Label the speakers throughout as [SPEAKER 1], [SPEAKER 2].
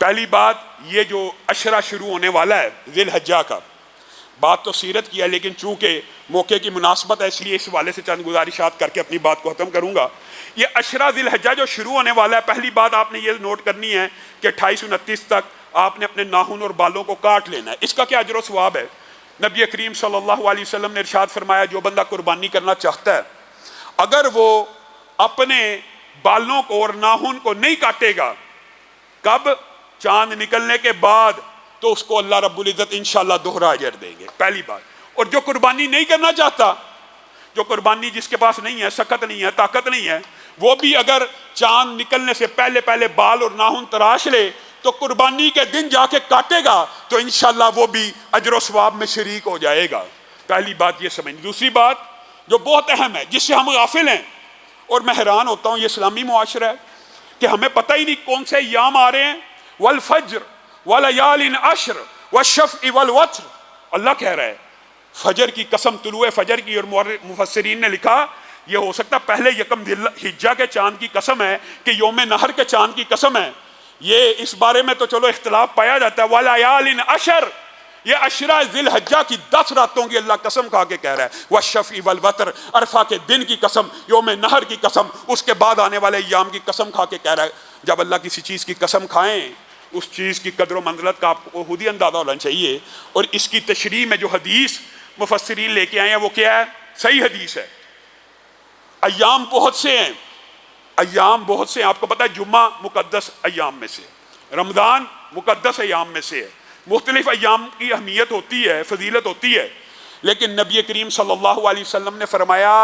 [SPEAKER 1] پہلی بات یہ جو عشرہ شروع ہونے والا ہے ذی الحجہ کا، بات تو سیرت کی ہے لیکن چونکہ موقع کی مناسبت ہے اس لیے اس حوالے سے چند گزارشات کر کے اپنی بات کو ختم کروں گا۔ یہ عشرہ ذی الحجہ جو شروع ہونے والا ہے، پہلی بات آپ نے یہ نوٹ کرنی ہے کہ 28-29 تک آپ نے اپنے ناخن اور بالوں کو کاٹ لینا ہے۔ اس کا کیا اجر و ثواب ہے؟ نبی کریم صلی اللہ علیہ وسلم نے ارشاد فرمایا جو بندہ قربانی کرنا چاہتا ہے اگر وہ اپنے بالوں کو اور ناخن کو نہیں کاٹے گا، کب؟ چاند نکلنے کے بعد، تو اس کو اللہ رب العزت انشاءاللہ دوہرا اجر دیں گے، پہلی بات۔ اور جو قربانی نہیں کرنا چاہتا، جو قربانی جس کے پاس نہیں ہے، سخت نہیں ہے، طاقت نہیں ہے، وہ بھی اگر چاند نکلنے سے پہلے پہلے بال اور ناخن تراش لے تو قربانی کے دن جا کے کاٹے گا تو انشاءاللہ وہ بھی اجر و ثواب میں شریک ہو جائے گا۔ پہلی بات یہ سمجھ۔ دوسری بات جو بہت اہم ہے جس سے ہم غافل ہیں، اور میں حیران ہوتا ہوں یہ اسلامی معاشرہ ہے کہ ہمیں پتہ ہی نہیں کون سے ایام آ رہے ہیں۔ والفجر ولیال عشر والشفع والوتر، اللہ کہہ رہا ہے فجر کی قسم، طلوع فجر کی، اور مفسرین نے لکھا یہ ہو سکتا پہلے یکم ذی الحجہ کے چاند کی قسم ہے کہ یوم نحر کے چاند کی قسم ہے۔ یہ اس بارے میں تو چلو اختلاف پایا جاتا ہے۔ ولیال عشر، یہ عشرہ ذی الحجہ کی 10 راتوں کی اللہ قسم کھا کے کہہ رہا ہے۔ والشفع والوتر، عرفہ کے دن کی قسم، یوم نحر کی قسم، اس کے بعد آنے والے ایام کی قسم کھا کے کہہ رہا ہے۔ جب اللہ کسی چیز کی قسم کھائیں اس چیز کی قدر و منزلت کا آپ کو خود ہی اندازہ ہونا چاہیے۔ اور اس کی تشریح میں جو حدیث مفسرین لے کے آئے ہیں وہ کیا ہے؟ صحیح حدیث ہے۔ ایام بہت سے ہیں، ایام بہت سے ہیں، آپ کو پتہ ہے جمعہ مقدس ایام میں سے، رمضان مقدس ایام میں سے ہے، مختلف ایام کی اہمیت ہوتی ہے، فضیلت ہوتی ہے، لیکن نبی کریم صلی اللہ علیہ وسلم نے فرمایا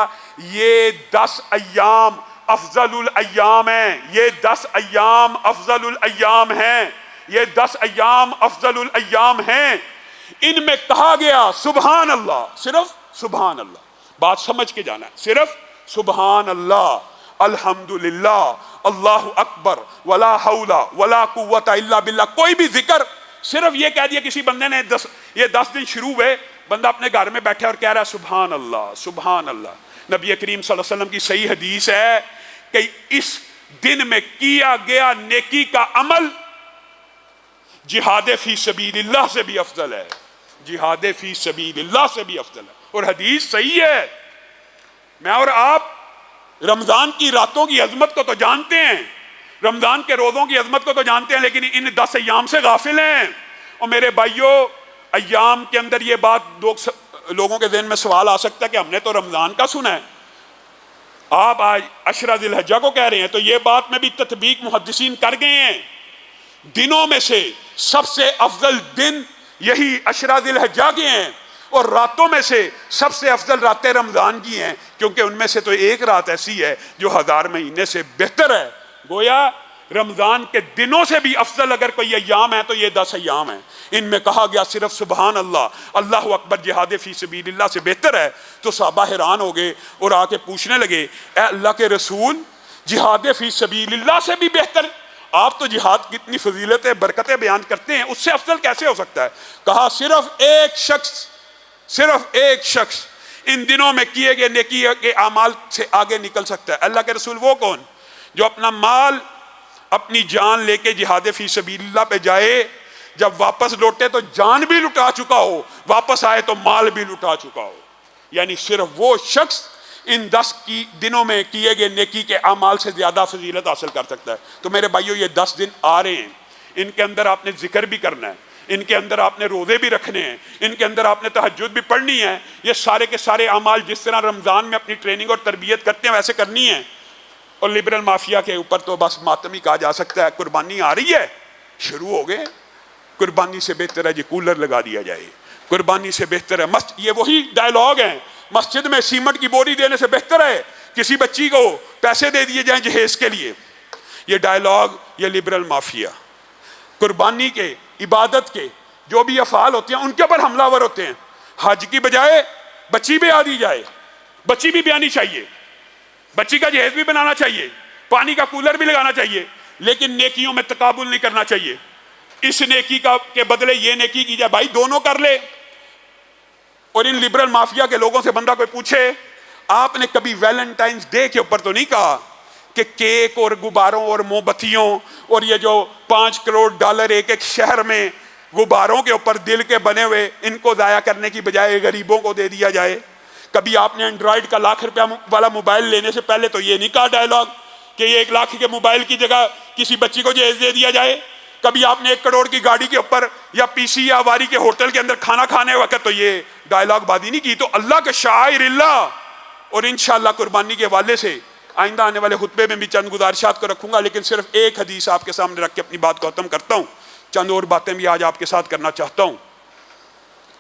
[SPEAKER 1] یہ 10 ایام افضل الایام ہیں، یہ 10 ایام افضل الایام ہیں، یہ 10 ایام افضل الایام ہیں۔ ان میں کہا گیا سبحان اللہ، صرف سبحان اللہ، بات سمجھ کے جانا ہے، صرف سبحان اللہ، الحمدللہ، اللہ اکبر، ولا حول ولا قوت الا باللہ، کوئی بھی ذکر، صرف یہ کہہ دیا کسی بندے نے یہ 10 دن شروع ہوئے، بندہ اپنے گھر میں بیٹھے اور کہہ رہا ہے سبحان اللہ سبحان اللہ۔ نبی کریم صلی اللہ علیہ وسلم کی صحیح حدیث ہے کہ اس دن میں کیا گیا نیکی کا عمل جہاد فی سبیل اللہ سے بھی افضل ہے، جہاد فی سبیل اللہ سے بھی افضل ہے، اور حدیث صحیح ہے۔ میں اور آپ رمضان کی راتوں کی عظمت کو تو جانتے ہیں، رمضان کے روزوں کی عظمت کو تو جانتے ہیں، لیکن ان 10 ایام سے غافل ہیں۔ اور میرے بھائیوں، ایام کے اندر یہ بات لوگوں کے ذہن میں سوال آ سکتا ہے کہ ہم نے تو رمضان کا سنا ہے، آپ آج عشرہ ذی الحجہ کو کہہ رہے ہیں، تو یہ بات میں بھی تطبیق محدثین کر گئے ہیں۔ دنوں میں سے سب سے افضل دن یہی عشرہ ذی الحجہ کے ہیں، اور راتوں میں سے سب سے افضل راتیں رمضان کی ہیں، کیونکہ ان میں سے تو ایک رات ایسی ہے جو 1000 مہینے سے بہتر ہے۔ گویا رمضان کے دنوں سے بھی افضل اگر کوئی ایام ہے تو یہ 10 ایام ہیں۔ ان میں کہا گیا صرف سبحان اللہ، اللہ اکبر، جہاد فی سبیل اللہ سے بہتر ہے۔ تو صحابہ حیران ہو گئے اور آ کے پوچھنے لگے اے اللہ کے رسول، جہاد فی سبیل اللہ سے بھی بہتر؟ آپ تو جہاد کی اتنی فضیلتیں برکتیں بیان کرتے ہیں، اس سے افضل کیسے ہو سکتا ہے؟ کہا صرف ایک شخص ان دنوں میں کیے گئے نیکی کے اعمال سے آگے نکل سکتا ہے۔ اللہ کے رسول وہ کون؟ جو اپنا مال، اپنی جان لے کے جہاد فی سبیل اللہ پہ جائے، جب واپس لوٹے تو جان بھی لٹا چکا ہو، واپس آئے تو مال بھی لٹا چکا ہو۔ یعنی صرف وہ شخص ان 10 دنوں میں کیے گئے نیکی کے اعمال سے زیادہ فضیلت حاصل کر سکتا ہے۔ تو میرے بھائیوں، یہ 10 دن آ رہے ہیں، ان کے اندر آپ نے ذکر بھی کرنا ہے، ان کے اندر آپ نے روزے بھی رکھنے ہیں، ان کے اندر آپ نے تہجد بھی پڑھنی ہے۔ یہ سارے کے سارے اعمال جس طرح رمضان میں اپنی ٹریننگ اور تربیت کرتے ہیں ویسے کرنی ہے۔ اور لبرل مافیا کے اوپر تو بس ماتم ہی کہا جا سکتا ہے، قربانی آ رہی ہے، شروع ہو گئے، قربانی سے بہتر ہے جی کولر لگا دیا جائے، قربانی سے بہتر ہے یہ وہی ڈائلاگ ہیں، مسجد میں سیمنٹ کی بوری دینے سے بہتر ہے کسی بچی کو پیسے دے دیے جائیں جہیز کے لیے۔ یہ ڈائلاگ، یہ لبرل مافیا قربانی کے، عبادت کے جو بھی افعال ہوتے ہیں ان کے اوپر حملہ ور ہوتے ہیں۔ حج کی بجائے بچی بھی آ دی جائے، بچی بھی آنی چاہیے، بچی کا جہیز بھی بنانا چاہیے، پانی کا کولر بھی لگانا چاہیے، لیکن نیکیوں میں تقابل نہیں کرنا چاہیے۔ اس نیکی کے بدلے یہ نیکی کی جائے، بھائی دونوں کر لے۔ اور ان لبرل مافیا کے لوگوں سے بندہ کوئی پوچھے آپ نے کبھی ویلنٹائنز ڈے کے اوپر تو نہیں کہا کہ کیک اور غباروں اور موم بتیوں اور یہ جو $5 کروڑ ایک ایک شہر میں غباروں کے اوپر دل کے بنے ہوئے، ان کو ضائع کرنے کی بجائے غریبوں کو دے دیا جائے۔ کبھی آپ نے اینڈرائیڈ کا $1,00,000 والا موبائل لینے سے پہلے تو یہ نہیں کہا ڈائلاگ کہ یہ 1,00,000 کے موبائل کی جگہ کسی بچی کو جہیز دے دیا جائے۔ کبھی آپ نے 1 کروڑ کی گاڑی کے اوپر یا پی سی یا واری کے ہوٹل کے اندر کھانا کھانے وقت تو یہ ڈائلاگ بازی نہیں کی۔ تو اللہ کے شاعر اللہ، اور انشاءاللہ قربانی کے حوالے سے آئندہ آنے والے خطبے میں بھی چند گزارشات کو رکھوں گا، لیکن صرف ایک حدیث آپ کے سامنے رکھ کے اپنی بات کو ختم کرتا ہوں۔ چند اور باتیں بھی آج آپ کے ساتھ کرنا چاہتا ہوں۔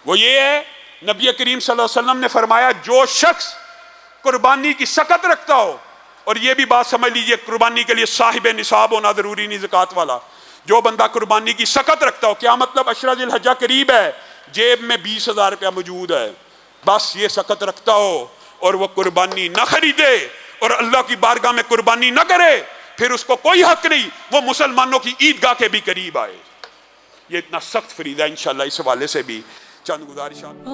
[SPEAKER 1] وہ یہ ہے، نبی کریم صلی اللہ علیہ وسلم نے فرمایا جو شخص قربانی کی سخت رکھتا ہو، اور یہ بھی بات سمجھ لیجئے قربانی کے لیے صاحب نصاب ہونا ضروری نہیں زکوٰۃ والا، جو بندہ قربانی کی سخت رکھتا ہو، کیا مطلب؟ عشرہ ذی الحجہ قریب ہے، جیب میں $20,000 موجود ہے، بس یہ سخت رکھتا ہو اور وہ قربانی نہ خریدے اور اللہ کی بارگاہ میں قربانی نہ کرے، پھر اس کو کوئی حق نہیں وہ مسلمانوں کی عیدگاہ کے بھی قریب آئے۔ یہ اتنا سخت فریضہ ہے، انشاءاللہ اس حوالے سے بھی چند گزارشات۔